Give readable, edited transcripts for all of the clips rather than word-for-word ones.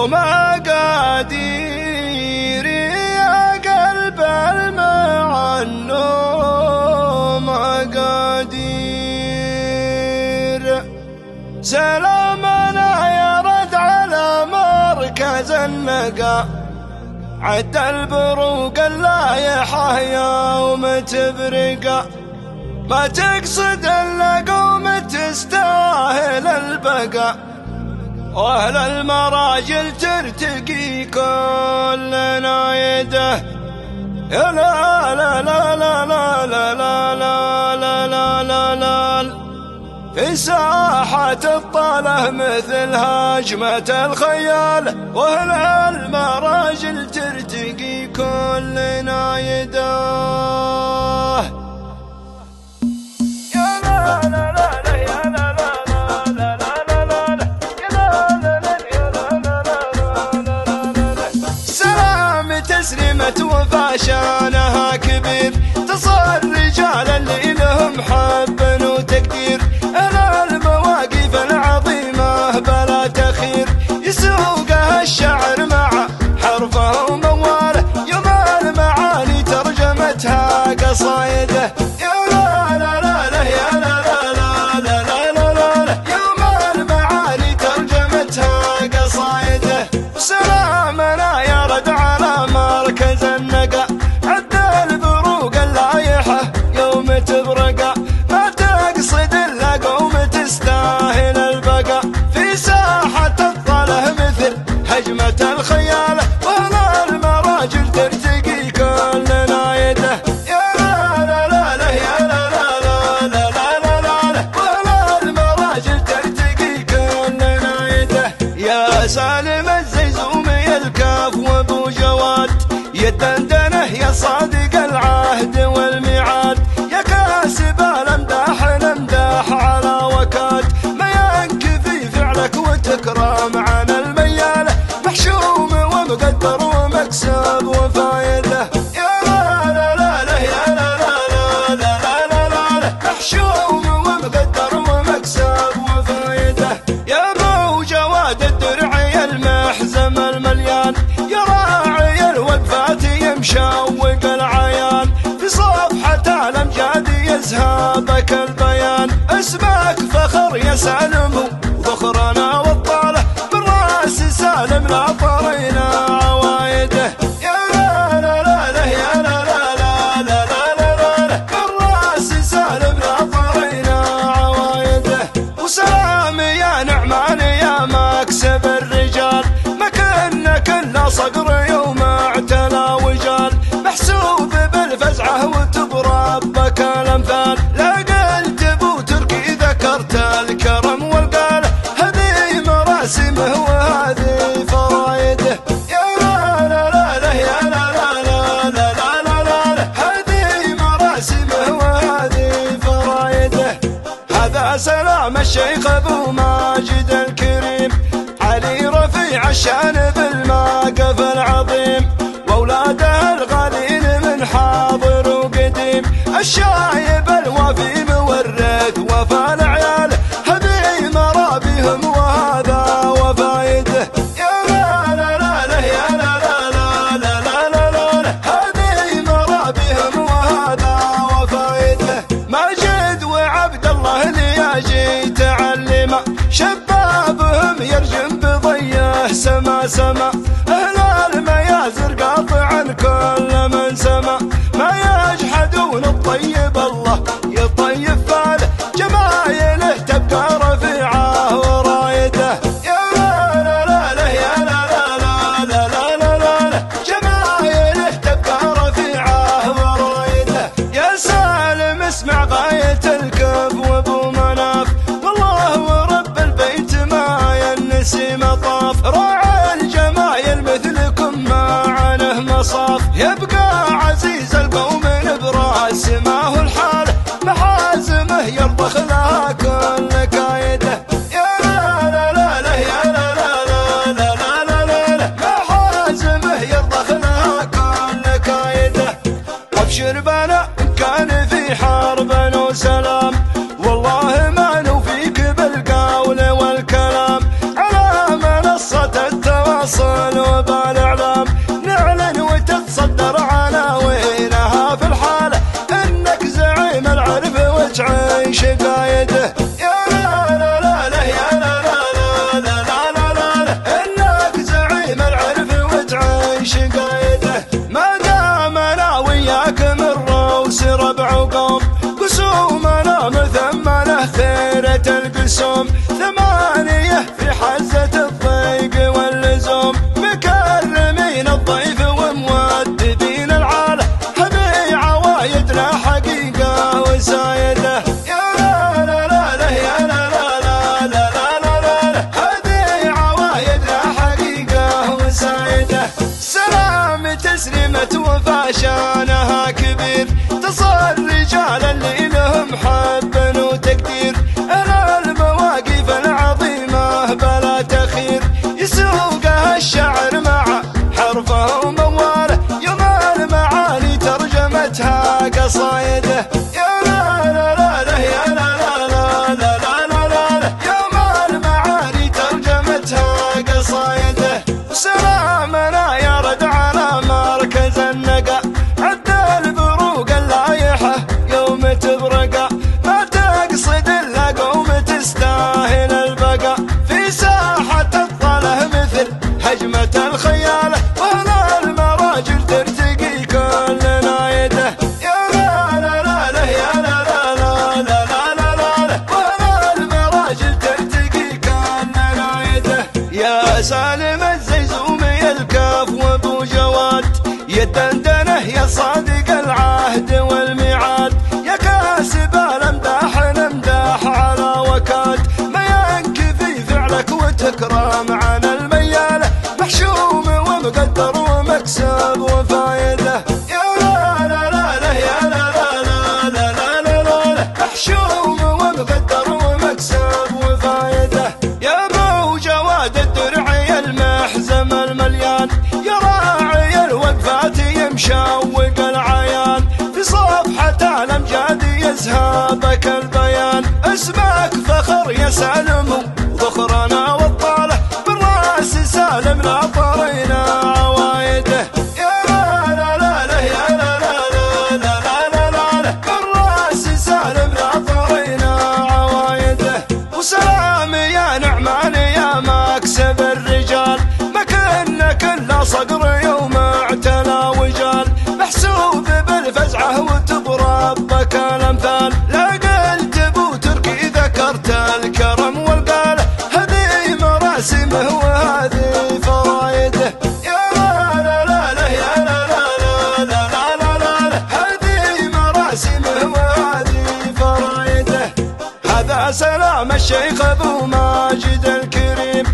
ومقادير يا قلب المع النوم مقادير. سلامنا يرد على مركز النقا، عد البروق اللايحة يوم تبرقا، ما تقصد الا قوم تستاهل البقا، واهل المراجل ترتقي كل نايده. يا لا لا لا لا لا لا لا لا لا لا لا في ساحة الطاله مثل هجمة الخيال، واهل المراجل ترتقي كل نايده. تسليمة وفا شانها كبير، تصل رجال اللي لهم حب وتقدير، أنا المواقف العظيمة بلا تخير، يسوقها الشعر مع حرفه ومواله، يوم المعاني ترجمتها قصايده. يا لا لا لا لا يا لا لا لا لا لا لا، يوم المعاني ترجمتها قصايده. سلامنا يرد على مركز النقا، عد البروق اللايحة يوم تبرقا، ما تقصد الا قوم تستاهل البقا، في ساحة الطله مثل هجمة الخيالة، واهل المراجل ترتقي كل نايده. يا لا لا لا لا يا لا لا لا لا لا لا، واهل المراجل ترتقي كل نايده. يا سالم الزيزومي الكاف وابو جواد، يا دندنه يا صادق العهد والميعاد، يا كاسب الامداح الامداح على وكاد، ما ينكفي فعلك وتكرم عن المياله، محشوم ومقدر ومكسب وفايده. يا لا لا لا لا يا لا لا لا لا لا لا، محشوم ومقدر ومكسب وفايده. يا ابو جواد الدرعي المحزم المليان، يا راعي الوقفات يمشوق العيان، في صفحة الامجاد يزهبك البيان، اسمك فخر يا سالم وفخرنا والطاله، بالراس سالم لا طرينا عوايده. يا لا لا لا لا يا لا لا لا لا لا لا، بالراس سالم لا طرينا عوايده. وسلام يا نعمان يا مكسب الرجال، مكنك الا صقر يوم اعتلى وجال، محسوب بالفزعه وتضرب بك الامثال، لا قلت ابو تركي ذكرت الكرم والقاله، هذه مراسمه وهذه فرايده. يا لا لا لا لا يا لا لا لا لا لا لا، هذه مراسمه وهذه فرايده. هذا سلام الشيخ ابو ماجد الكريم، علي رفيع الشان بالموقف العظيم، واولاده الغالين من حاضر وقديم، الشايب الوفي مورث وفا العيال، هذه مرابيهم وهذا وفايده. يا لا لا لا لا يا لا لا لا لا لا لا، هذه مرابيهم وهذا وفايده. ماجد وعبد الله لياجي تعلما، شبابهم يرجم بضيه سما سما، اهل الميازر قاطعا كل من سما، ما يجحدون الطيب الله يطيب فاله، جمايله تبقى رفيعه ورايده. يا لا لا لا لا يا لا لا لا لا لا لا، جمايله تبقى رفيعه ورايده. يا سالم اسمع غايه الكف وابو مناف، والله ورب البيت ما ينسي مطاف، راعي الجمايل مثلكم ما عنه مصاف، يبقى عزيز القوم براس ما هو الحال، محازمه يرضخ لها كل كايده. يا لا لا لا لا يا لا لا لا لا لا لا لا، محازمه يرضخ لها كل كايده. ابشر بنا كان في حرب وسلام، والله ما نوفيك بالقول والكلام، على منصة التواصل التواصل وبالاعلام، نعلن وتتصدر عناوينها في الحالة انك زعيم العرف وتعيش قايده. يا لا لا لا لا يا لا لا لا لا لا لا لا انك زعيم العرف وتعيش قايده. ما دام انا وياك من روس ربع وقوم، قسومنا مثمنه خيرة القسوم، ثمانية في حزة الضيق واللزوم، مكرمين الضيف وموددين العالة، هذي عوايدنا حقيقة وزايدة. يا لا لا لا لا يا لا لا لا لا لا لا لا هذي عوايدنا حقيقة وزايدة. سلام تسليمة وفا شانها كبير، تصل رجال اللي لهم حب وتقدير، أنا المواقف العظيمة بلا تخير، يسوقها الشعر مع حرفه ومواله، يوم المعاني ترجمتها قصايده. يا لا لا لا لا يا لا لا لا لا لا لا لا يوم المعاني ترجمتها قصايده. سلامنا يا رد على مركز النقا، عد البروق اللايحة يوم تبرقا، ما تقصد الا قوم تستاهل البقا، في ساحة الظله مثل هجمة الخيالة، وهنا المراجل ترتقي كل نايده. يا لا لا لا لا يا لا لا لا لا لا لا لا وهنا المراجل ترتقي كل نايده. يا سالم الزيزومي الكاف وابو جواد، يا الدندنه يا صادق العهد والميعاد، يا كاسب الامداح نمداح على وكاد، ما ينكفي فعلك وتكرم عن المياله، محشوم ومقدر ومكسب وفايده. يا لا لا لا لا يا لا لا لا لا لا لا لا محشوم ومقدر ومكسب وفايده. يا ابو جواد الدرعي المحزم المليان، يا راعي الوقفات يمشوق العيان، في صفحة الامجاد يزهبك البيان، اسمك فخر يا سالم وذخرنا والطاله، بالراس سالم لا طرينا عوايده. يا لا لا لا لا يا لا لا لا لا لا لا لا بالراس سالم لا طرينا عوايده. وسلام يا نعمان يا مكسب الرجال، مكنك الا صقر يوم اعتلى وجال، محسوب بالفزعه وتضرب بك الامثال، لا قلت ابو تركي ذكرت الكرم والقاله، هذه مراسمه وهذه فرايده. يا لا لا لا لا يا لا لا لا لا لا لا لا هذه مراسمه وهذه فرايده. هذا سلام الشيخ ابو ماجد الكريم،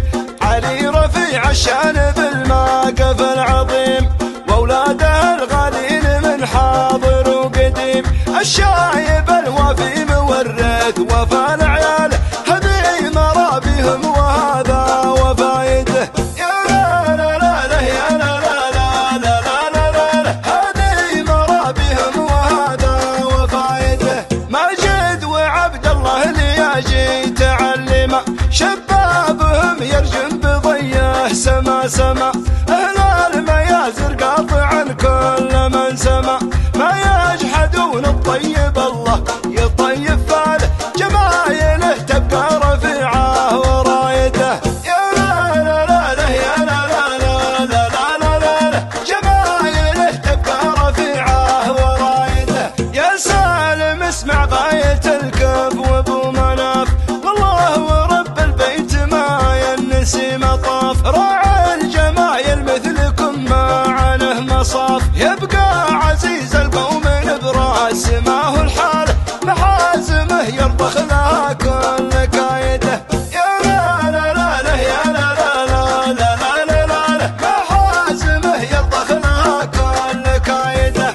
علي رفيع الشان بالموقف العظيم، واولاده الغالين من حاضر وقديم، الشايب الوفي مورث وفا العيال، هذه مرابيهم وهذا وفايده. يا لا لا لا لا يا لا لا لا لا لا لا لا هذه مرابيهم وهذا وفايده. ماجد وعبد الله اللي جيت تعلمه، شبابهم يرجم بضيه سما سما، اهل الميازر قاطعا كل من سما، ما يجحدون الطيب الله يطيب فاله، جمايله تبقى رفيعه ورايده. يا لا لا لا لا يا لا لا لا لا لا لا لا جمايله تبقى رفيعه ورايده. يا سالم اسمع غايه الكف وابو مناف، والله ورب البيت ما ينسي مطاف، راعي الجمايل مثلكم ما عنه مصاف، يبقى عزيز القوم براس ما هو الحال، محازمه يرضخ لها كل كايده. يا لا لا لا لا يا لا لا لا لا لا لا لا محازمه يرضخ لها كل كايده.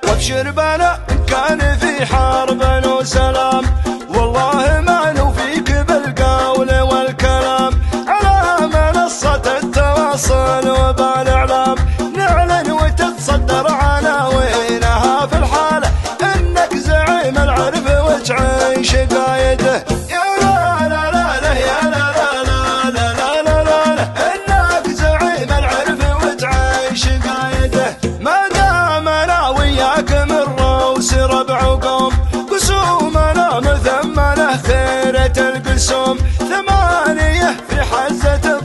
وابشر بنا ان كان في حرب وسلام، والله ما نوفيك بالقول والكلام، على منصة التواصل وبالاعلام، نعلن وتتصدر عناوينها في الحالة انك زعيم العرف وتعيش قايده. يا لا لا لا لا يا لا لا لا لا لا لا لا انك زعيم القسوم، ثمانية في حزة